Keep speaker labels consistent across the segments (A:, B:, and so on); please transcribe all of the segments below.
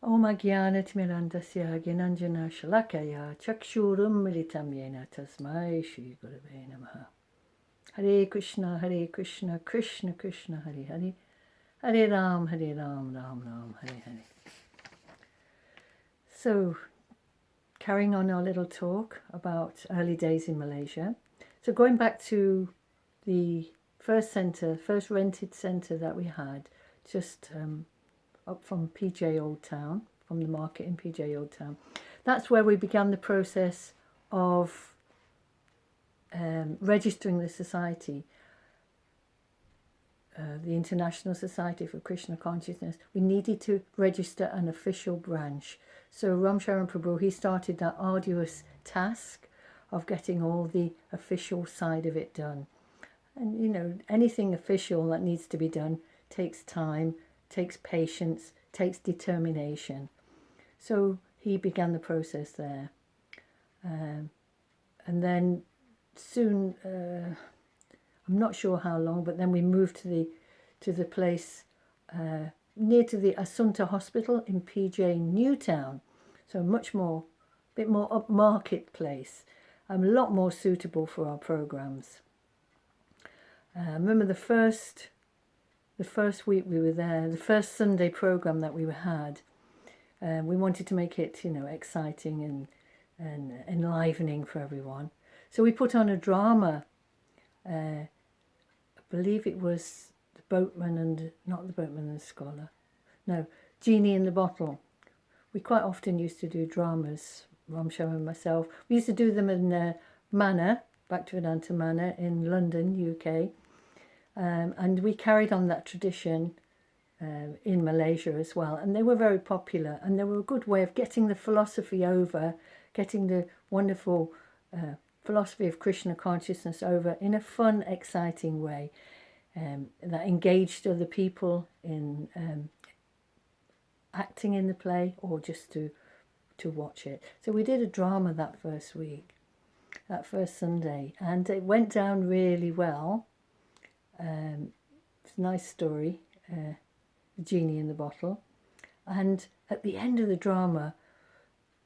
A: Om Ajnanatimirandasya Gnananjana Shalakaya Chakshurum Militam Yena Tasmai Shri Gurave Namaha. Hare Krishna, Krishna Krishna, Hare Hare, Hare Ram, Ram Ram, Hare Hare. So, carrying on our little talk about early days in Malaysia. So going back to the first rented centre that we had, just up from PJ Old Town, from the market in PJ Old Town. That's where we began the process of registering the society, the International Society for Krishna Consciousness. We needed to register an official branch. So Ram Sharan Prabhu, he started that arduous task of getting all the official side of it done. And you know, anything official that needs to be done takes time, takes patience, takes determination. So he began the process there. And then soon, I'm not sure how long, but then we moved to the place near to the Asunta Hospital in PJ Newtown. So bit more upmarket place, a lot more suitable for our programs. Remember the first week we were there, the first Sunday program that we had, we wanted to make it, you know, exciting and enlivening for everyone. So we put on a drama. I believe it was not the boatman and the scholar. No, Genie in the Bottle. We quite often used to do dramas, Ramshaw and myself. We used to do them in Manor, Bhaktivedanta Manor in London, UK. And we carried on that tradition in Malaysia as well. And they were very popular, and they were a good way of getting the philosophy over, getting the wonderful philosophy of Krishna consciousness over in a fun, exciting way that engaged other people in acting in the play or just to watch it. So we did a drama that first week, that first Sunday, and it went down really well. It's a nice story, The Genie in the Bottle. And at the end of the drama,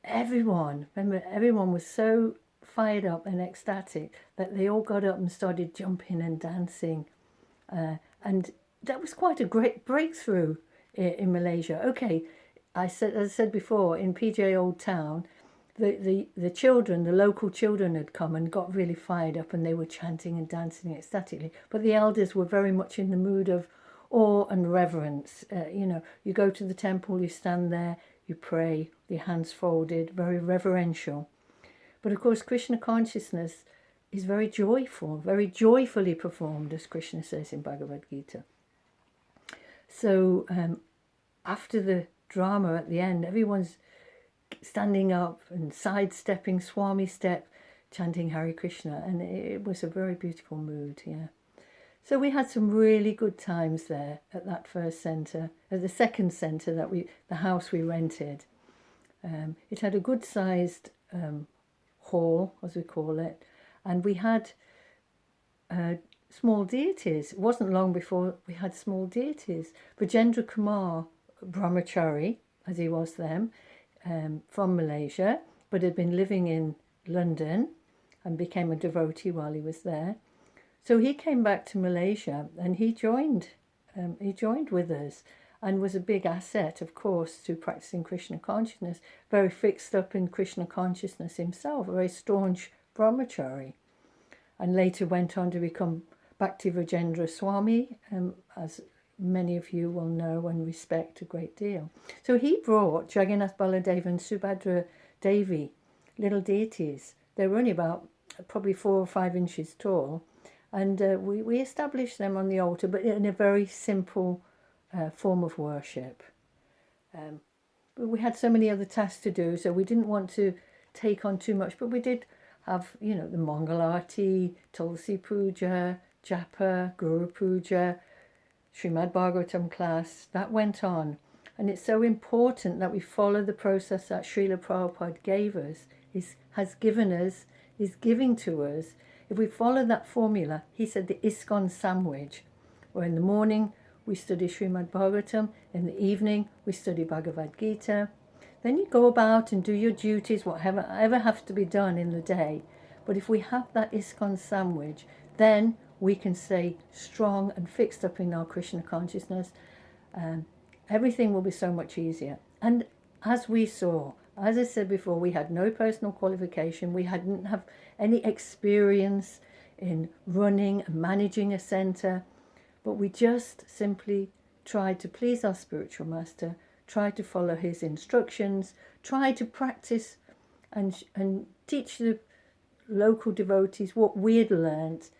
A: everyone was so fired up and ecstatic that they all got up and started jumping and dancing. And that was quite a great breakthrough in Malaysia. Okay, as I said before, in PJ Old Town, the children, the local children had come and got really fired up, and they were chanting and dancing ecstatically. But the elders were very much in the mood of awe and reverence. You know, you go to the temple, you stand there, you pray, your hands folded, very reverential. But of course, Krishna consciousness is very joyful, very joyfully performed, as Krishna says in Bhagavad Gita. So after the drama at the end, everyone's standing up and sidestepping, Swami step, chanting Hare Krishna, and it was a very beautiful mood, yeah. So we had some really good times there at that first centre, at the second centre the house we rented. It had a good-sized hall, as we call it, and we had small deities. It wasn't long before we had small deities. Brajendra Kumar Brahmachari, as he was then, from Malaysia, but had been living in London and became a devotee while he was there. So he came back to Malaysia and he joined with us and was a big asset, of course, to practicing Krishna consciousness, very fixed up in Krishna consciousness himself, a very staunch brahmachari, and later went on to become Bhakti Rajendra Swami, as many of you will know and respect a great deal. So he brought Jagannath Baladev and Subhadra Devi, little deities. They were only about probably 4 or 5 inches tall, and we established them on the altar, but in a very simple form of worship. But we had so many other tasks to do, so we didn't want to take on too much, but we did have, you know, the Mangalarti, Tulsi Puja, Japa, Guru Puja, Srimad Bhagavatam class. That went on. And it's so important that we follow the process that Srila Prabhupada gave us, has given us, is giving to us. If we follow that formula, he said the ISKCON sandwich, where in the morning we study Srimad Bhagavatam. In the evening, we study Bhagavad Gita. Then you go about and do your duties, whatever has to be done in the day. But if we have that ISKCON sandwich, then we can stay strong and fixed up in our Krishna consciousness. Everything will be so much easier. And as we saw, as I said before, we had no personal qualification. We didn't have any experience in running and managing a center. But we just simply tried to please our spiritual master, tried to follow his instructions, tried to practice and teach the local devotees what we had learnt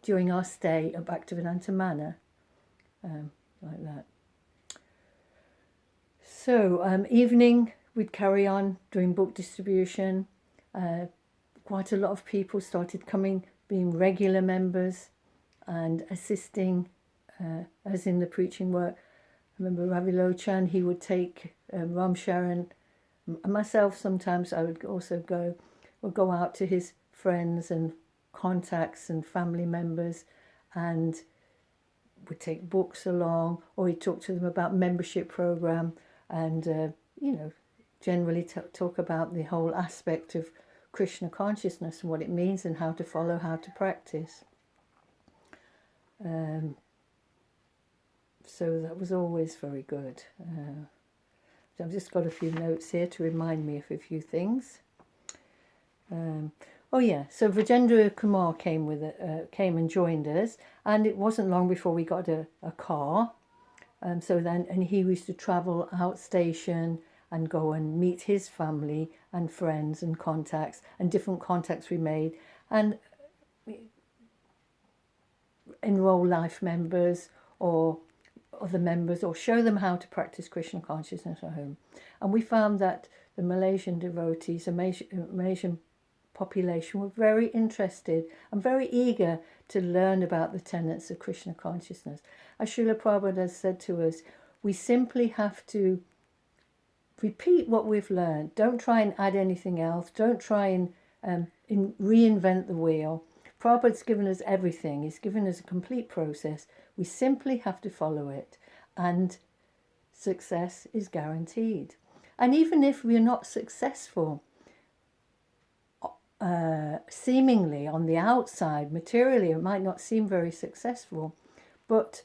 A: during our stay at Bhaktivedanta Manor, like that. So evening we'd carry on doing book distribution. Quite a lot of people started coming, being regular members and assisting us in the preaching work. I remember Ravi Lochan, he would take Ram Sharon, myself sometimes I would also go out to his friends and contacts and family members and would take books along, or he'd talk to them about membership program and generally talk about the whole aspect of Krishna consciousness and what it means and how to follow, how to practice. So that was always very good. So I've just got a few notes here to remind me of a few things. So Vijendra Kumar came and joined us, and it wasn't long before we got a car. And he used to travel outstation and go and meet his family and friends and contacts, and different contacts we made, and enroll life members or other members, or show them how to practice Krishna consciousness at home. And we found that the Malaysian devotees, the Malaysian population, were very interested and very eager to learn about the tenets of Krishna consciousness. As Srila Prabhupada said to us, we simply have to repeat what we've learned. Don't try and add anything else. Don't try and reinvent the wheel. Prabhupada's given us everything. He's given us a complete process. We simply have to follow it, and success is guaranteed. And even if we're not successful, seemingly on the outside, materially, it might not seem very successful, but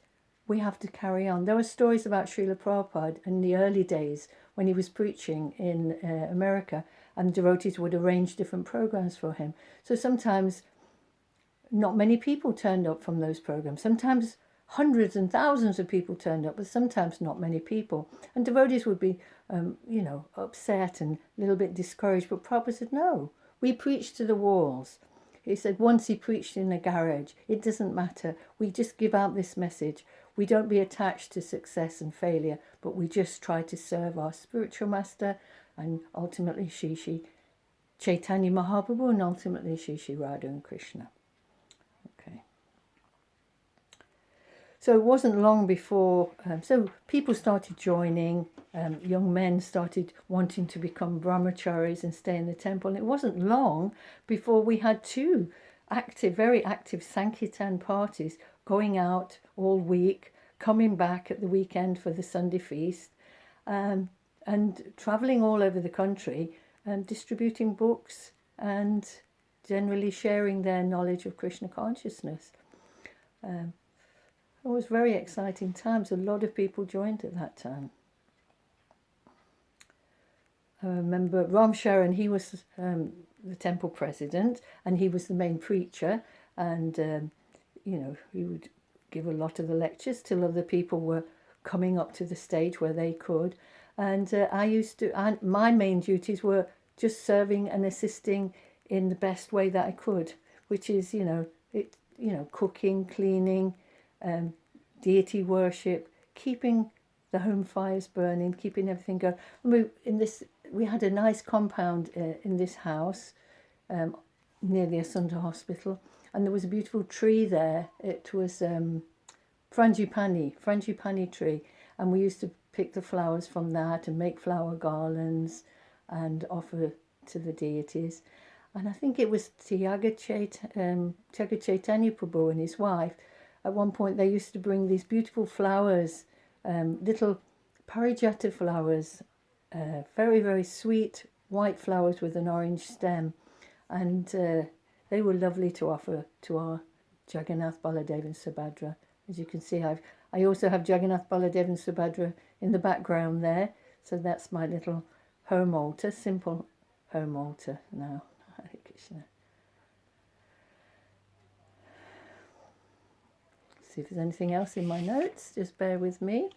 A: we have to carry on. There were stories about Srila Prabhupada in the early days when he was preaching in America, and devotees would arrange different programs for him. So sometimes not many people turned up from those programs. Sometimes hundreds and thousands of people turned up, but sometimes not many people. And devotees would be, upset and a little bit discouraged. But Prabhupada said, no, we preach to the walls. He said once he preached in a garage. It doesn't matter. We just give out this message. We don't be attached to success and failure, but we just try to serve our spiritual master and ultimately Shri Chaitanya Mahaprabhu and ultimately Shri Radha and Krishna. Okay. So it wasn't long before, so people started joining, young men started wanting to become brahmacharis and stay in the temple. And it wasn't long before we had two very active Sankirtan parties going out all week, coming back at the weekend for the Sunday feast, and travelling all over the country and distributing books and generally sharing their knowledge of Krishna consciousness. It was very exciting times. A lot of people joined at that time. I remember Ram Sharan, he was the temple president and he was the main preacher, and he would give a lot of the lectures till other people were coming up to the stage where they could. And my main duties were just serving and assisting in the best way that I could, which is, cooking, cleaning, deity worship, keeping the home fires burning, keeping everything going. We had a nice compound in this house near the Asunda Hospital, and there was a beautiful tree there. It was frangipani tree, and we used to pick the flowers from that and make flower garlands and offer to the deities. And I think it was Tyaga Chaitanya Prabhu and his wife at one point they used to bring these beautiful flowers, little parijata flowers, very, very sweet white flowers with an orange stem. And they were lovely to offer to our Jagannath, Baladev and Subhadra. As you can see, I also have Jagannath, Baladev and Subhadra in the background there. So that's my little home altar, simple home altar now. Hare Krishna. See if there's anything else in my notes, just bear with me.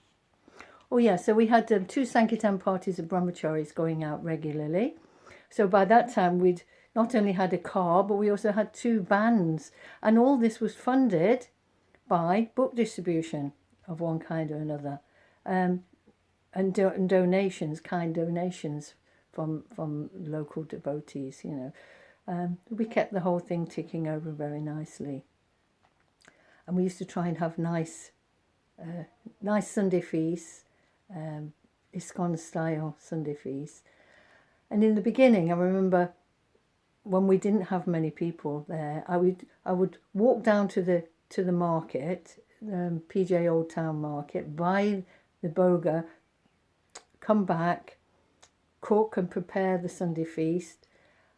A: Oh yeah, so we had 2 Sankirtan parties of brahmacharis going out regularly. So by that time we'd not only had a car, but we also had 2 vans. And all this was funded by book distribution of one kind or another. And donations, kind donations from local devotees, you know. We kept the whole thing ticking over very nicely. And we used to try and have nice Sunday feasts, ISKCON style Sunday feasts. And in the beginning, I remember when we didn't have many people there, I would walk down to the market, PJ Old Town Market, buy the boga, come back, cook and prepare the Sunday feast,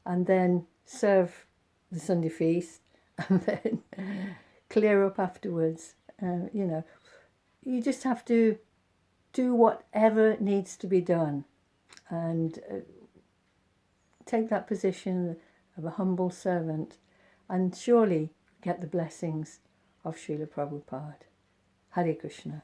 A: and then serve the Sunday feast, and then clear up afterwards. You know, you just have to do whatever needs to be done, and take that position of a humble servant, and surely get the blessings of Srila Prabhupada. Hare Krishna.